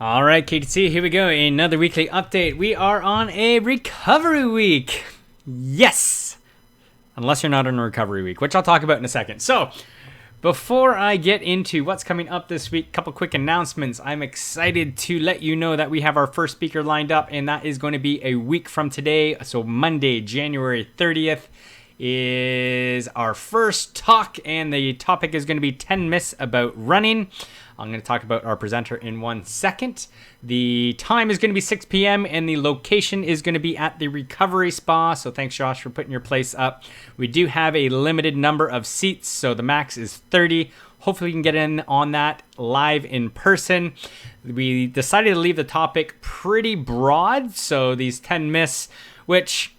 All right, KTC, here we go. Another weekly update. We are on a recovery week. Yes! Unless you're not on a recovery week, which I'll talk about in a second. So, before I get into what's coming up this week, a couple quick announcements. I'm excited to let you know that we have our first speaker lined up, and that is going to be a week from today. So Monday, January 30th is our first talk, and the topic is going to be 10 myths about running. I'm going to talk about our presenter in 1 second. The time is going to be 6 p.m. and the location is going to be at the Recovery Spa. So thanks, Josh, for putting your place up. We do have a limited number of seats, so the max is 30. Hopefully we can get in on that live in person. We decided to leave the topic pretty broad, so these 10 myths, which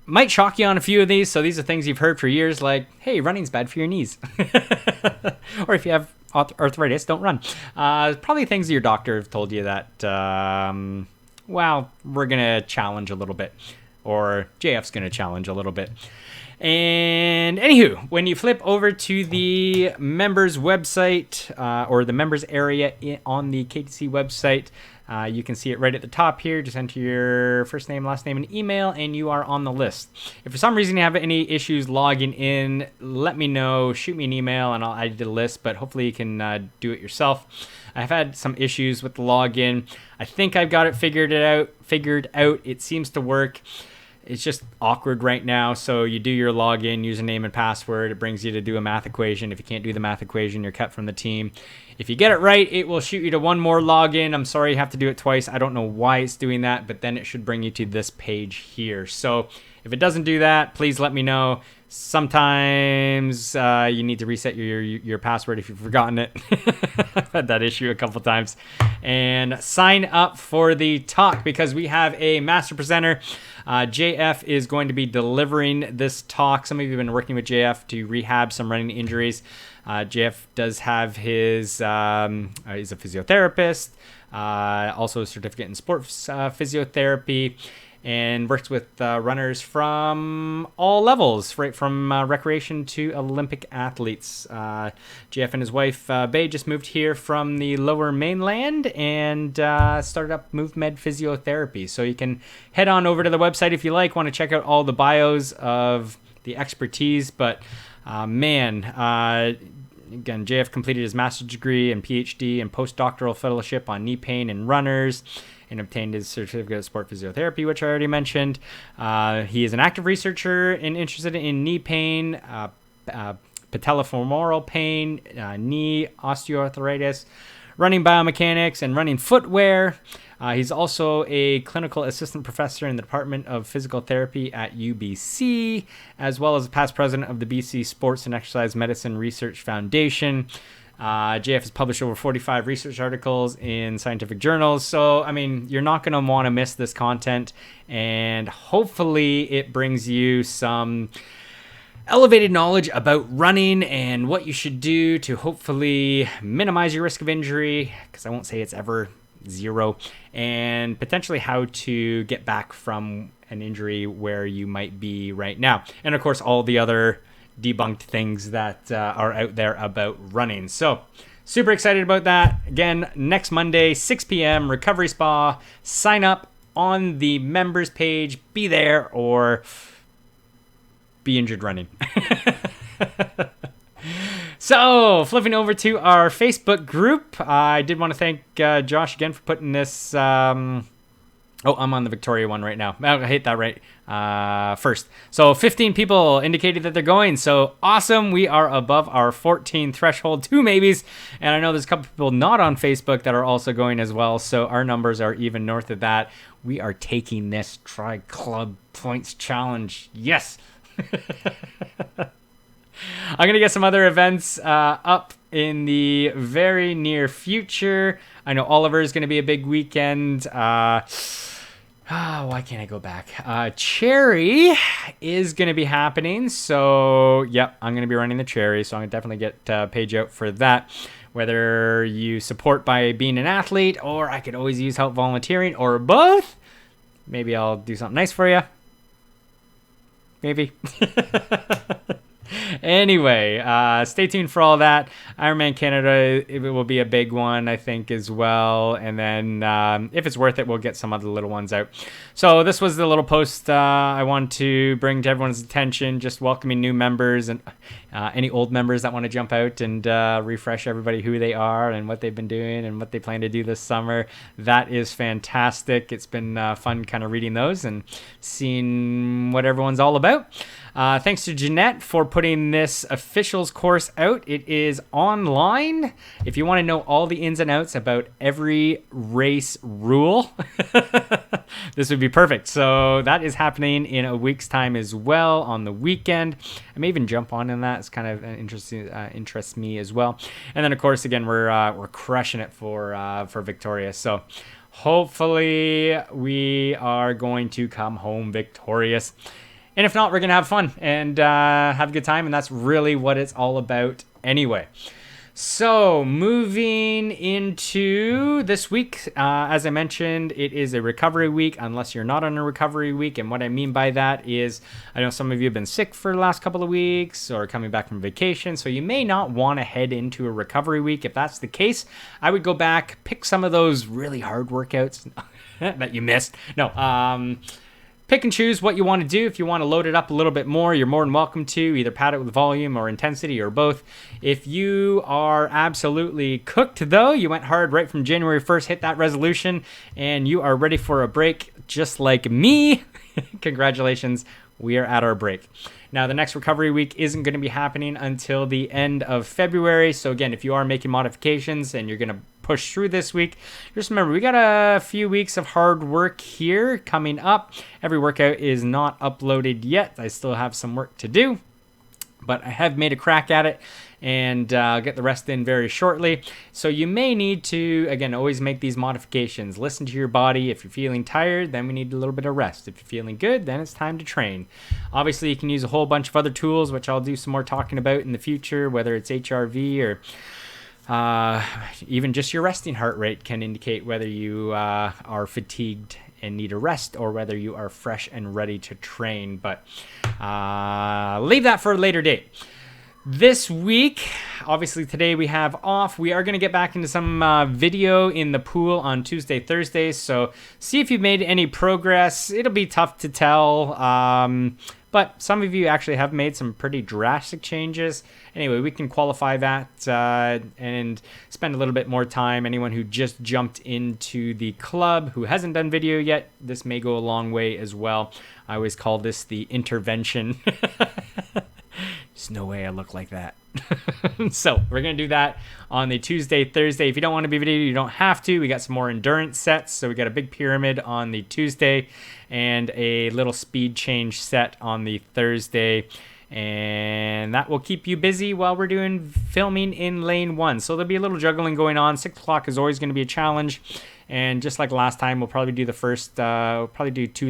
might shock you on a few of these. So these are things you've heard for years, like, hey, running's bad for your knees. Or if you have arthritis, don't run. Probably things your doctor have told you that, we're going to challenge a little bit. Or JF's going to challenge a little bit. And anywho, when you flip over to the members website, or the members area on the KTC website, you can see it right at the top here. Just enter your first name, last name, and email, and you are on the list. If for some reason you have any issues logging in, let me know. Shoot me an email, and I'll add you to the list, but hopefully you can do it yourself. I've had some issues with the login. I think I've got it figured out. It seems to work. It's just awkward right now. So you do your login, username and password. It brings you to do a math equation. If you can't do the math equation, you're cut from the team. If you get it right, it will shoot you to one more login. I'm sorry you have to do it twice. I don't know why it's doing that, but then it should bring you to this page here. So if it doesn't do that, please let me know. Sometimes you need to reset your password if you've forgotten it. I've had that issue a couple times. And sign up for the talk because we have a master presenter. JF is going to be delivering this talk. Some of you have been working with JF to rehab some running injuries. JF does have he's a physiotherapist, also a certificate in sports physiotherapy, and works with runners from all levels, right from recreation to Olympic athletes. JF and his wife, Bay, just moved here from the Lower Mainland and started up MoveMed Physiotherapy. So you can head on over to the website if you want to check out all the bios of the expertise. But again, JF completed his master's degree and PhD and postdoctoral fellowship on knee pain in runners, and obtained his certificate of sport physiotherapy, which I already mentioned. He is an active researcher and interested in knee pain, patellofemoral pain, knee osteoarthritis, running biomechanics, and running footwear. He's also a clinical assistant professor in the Department of Physical Therapy at UBC, as well as a past president of the BC Sports and Exercise Medicine Research Foundation. JF has published over 45 research articles in scientific journals. So, I mean, you're not going to want to miss this content. And hopefully it brings you some elevated knowledge about running and what you should do to hopefully minimize your risk of injury, because I won't say it's ever zero, and potentially how to get back from an injury where you might be right now. And of course, all the other debunked things that are out there about running. So super excited about that. Again, next Monday, 6 p.m., Recovery Spa. Sign up on the members page. Be there or be injured running. So flipping over to our Facebook group, I did want to thank Josh again for putting this. I'm on the Victoria one right now. I hit that right first. So 15 people indicated that they're going. So awesome. We are above our 14 threshold, 2 maybes. And I know there's a couple people not on Facebook that are also going as well. So our numbers are even north of that. We are taking this Tri Club Points Challenge. Yes. I'm going to get some other events up in the very near future. I know Oliver is going to be a big weekend. Why can't I go back? Cherry is going to be happening. So, yep, I'm going to be running the Cherry. So I'm going to definitely get a page out for that. Whether you support by being an athlete, or I could always use help volunteering, or both. Maybe I'll do something nice for you. Maybe. Anyway, stay tuned for all that. Ironman Canada, it will be a big one, I think, as well. And then if it's worth it, we'll get some other little ones out. So this was the little post I wanted to bring to everyone's attention, just welcoming new members and any old members that want to jump out and refresh everybody who they are and what they've been doing and what they plan to do this summer. That is fantastic. It's been fun kind of reading those and seeing what everyone's all about. Thanks to Jeanette for putting this officials course out. It is online. If you want to know all the ins and outs about every race rule, this would be perfect. So that is happening in a week's time as well on the weekend. I may even jump on in that. It's kind of interesting, interests me as well. And then of course, again, we're crushing it for Victoria. So hopefully we are going to come home victorious. And if not, we're going to have fun and have a good time. And that's really what it's all about anyway. So moving into this week, as I mentioned, it is a recovery week unless you're not on a recovery week. And what I mean by that is I know some of you have been sick for the last couple of weeks or coming back from vacation. So you may not want to head into a recovery week. If that's the case, I would go back, pick some of those really hard workouts that you missed. Pick and choose what you want to do. If you want to load it up a little bit more, you're more than welcome to. Either pad it with volume or intensity or both. If you are absolutely cooked, though, you went hard right from January 1st, hit that resolution, and you are ready for a break just like me, congratulations, we are at our break. Now, the next recovery week isn't going to be happening until the end of February. So again, if you are making modifications and you're going to push through this week, just remember, we got a few weeks of hard work here coming up. Every workout is not uploaded yet. I still have some work to do, but I have made a crack at it, and I'll get the rest in very shortly. So you may need to, again, always make these modifications. Listen to your body. If you're feeling tired, then we need a little bit of rest. If you're feeling good, then it's time to train. Obviously, you can use a whole bunch of other tools, which I'll do some more talking about in the future, whether it's HRV or even just your resting heart rate can indicate whether you are fatigued and need a rest or whether you are fresh and ready to train. But leave that for a later date. This week, obviously today we have off. We are going to get back into some video in the pool on Tuesday, Thursday. So see if you've made any progress. It'll be tough to tell. But some of you actually have made some pretty drastic changes. Anyway, we can qualify that and spend a little bit more time. Anyone who just jumped into the club who hasn't done video yet, this may go a long way as well. I always call this the intervention. There's no way I look like that. So we're going to do that on the Tuesday, Thursday. If you don't want to be video, you don't have to. We got some more endurance sets. So we got a big pyramid on the Tuesday and a little speed change set on the Thursday. And that will keep you busy while we're doing filming in lane 1. So there'll be a little juggling going on. 6 o'clock is always going to be a challenge. And just like last time, we'll probably do the first, we'll probably do 2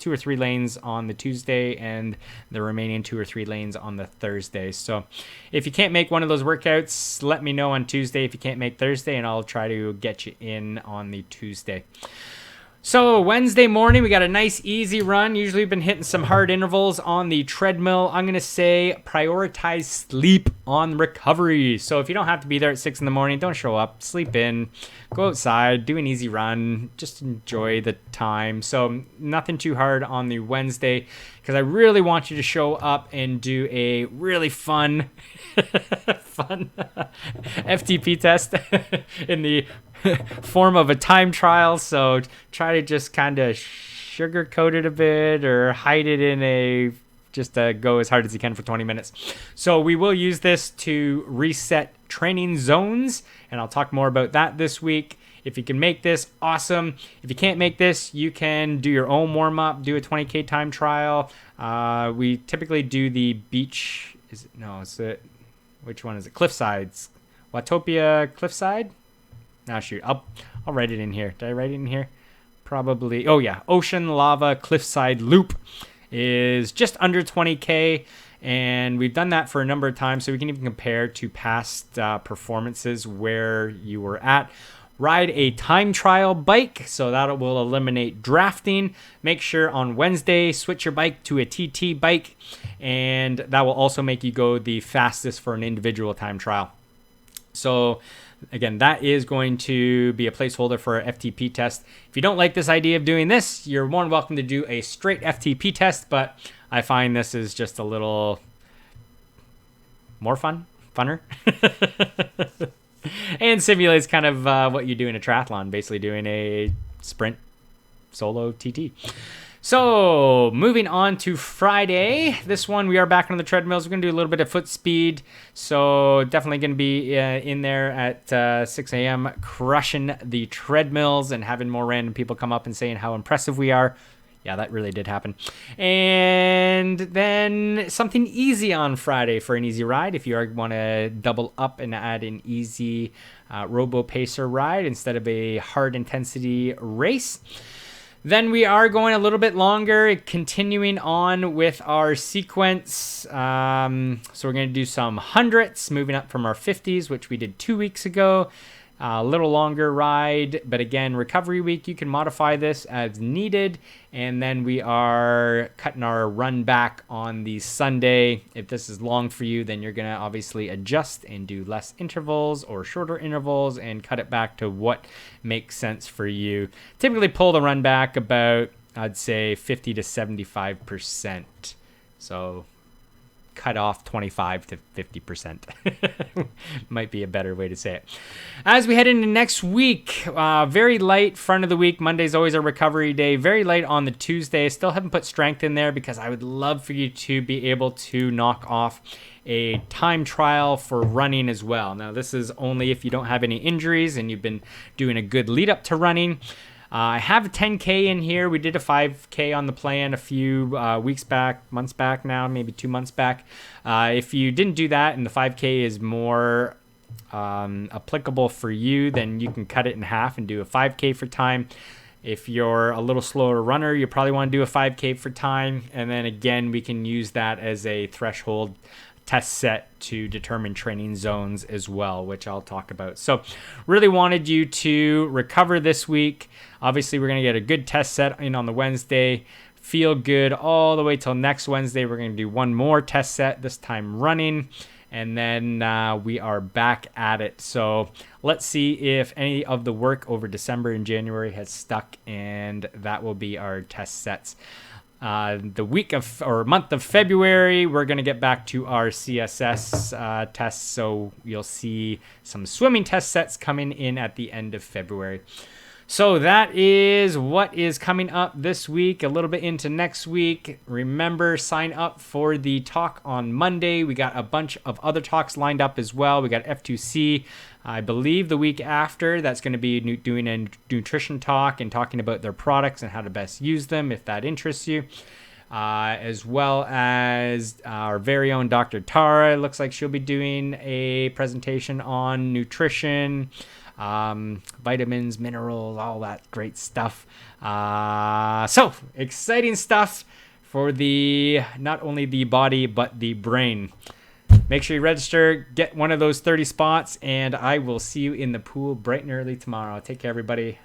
or 3 lanes on the Tuesday and the remaining 2 or 3 lanes on the Thursday. So if you can't make one of those workouts, let me know on Tuesday if you can't make Thursday, and I'll try to get you in on the Tuesday. So Wednesday morning, we got a nice easy run. Usually we've been hitting some hard intervals on the treadmill. I'm going to say prioritize sleep on recovery. So if you don't have to be there at 6 in the morning, don't show up, sleep in, go outside, do an easy run, just enjoy the time. So nothing too hard on the Wednesday, because I really want you to show up and do a really fun FTP test in the form of a time trial. So try to just kind of sugarcoat it a bit or hide it in a just go as hard as you can for 20 minutes. So we will use this to reset training zones, and I'll talk more about that this week. If you can make this, awesome. If you can't make this, you can do your own warm-up, do a 20K time trial. We typically do the beach. Which one is it? Cliffsides. Watopia Cliffside? Shoot. I'll write it in here. Did I write it in here? Probably. Oh, yeah. Ocean Lava Cliffside Loop is just under 20K. And we've done that for a number of times, so we can even compare to past performances where you were at. ride a time trial bike, so that will eliminate drafting. Make sure on Wednesday, switch your bike to a TT bike, and that will also make you go the fastest for an individual time trial. So again, that is going to be a placeholder for an FTP test. If you don't like this idea of doing this, you're more than welcome to do a straight FTP test, but I find this is just a little more funner. And simulates kind of what you do in a triathlon, basically doing a sprint solo TT. So moving on to Friday, this one we are back on the treadmills. We're going to do a little bit of foot speed. So definitely going to be in there at 6 a.m. crushing the treadmills and having more random people come up and saying how impressive we are. Yeah, that really did happen. And then something easy on Friday for an easy ride. If you want to double up and add an easy Robo Pacer ride instead of a hard intensity race. Then we are going a little bit longer, continuing on with our sequence. So we're going to do some hundreds, moving up from our 50s, which we did 2 weeks ago. A little longer ride, but again, recovery week, you can modify this as needed. And then we are cutting our run back on the Sunday. If this is long for you, then you're going to obviously adjust and do less intervals or shorter intervals and cut it back to what makes sense for you. Typically pull the run back about, I'd say 50 to 75%. So cut off 25 to 50%. Might be a better way to say it. As we head into next week, very light front of the week. Monday's always a recovery day. Very light on the Tuesday. Still haven't put strength in there because I would love for you to be able to knock off a time trial for running as well. Now, this is only if you don't have any injuries and you've been doing a good lead up to running. I have a 10K in here. We did a 5K on the plan a few months back now, maybe 2 months back. If you didn't do that and the 5K is more applicable for you, then you can cut it in half and do a 5K for time. If you're a little slower runner, you probably want to do a 5K for time. And then again, we can use that as a threshold test set to determine training zones as well, which I'll talk about. So really wanted you to recover this week. Obviously, we're going to get a good test set in on the Wednesday. Feel good all the way till next Wednesday. We're going to do one more test set, this time running. And then we are back at it. So let's see if any of the work over December and January has stuck. And that will be our test sets. The week of or month of February, we're going to get back to our CSS tests. So you'll see some swimming test sets coming in at the end of February. So that is what is coming up this week, a little bit into next week. Remember, sign up for the talk on Monday. We got a bunch of other talks lined up as well. We got F2C, I believe the week after. That's going to be doing a nutrition talk and talking about their products and how to best use them if that interests you. As well as our very own Dr. Tara. It looks like she'll be doing a presentation on nutrition, vitamins, minerals, all that great stuff. So exciting stuff for not only the body, but the brain. Make sure you register, get one of those 30 spots, and I will see you in the pool bright and early tomorrow. Take care, everybody.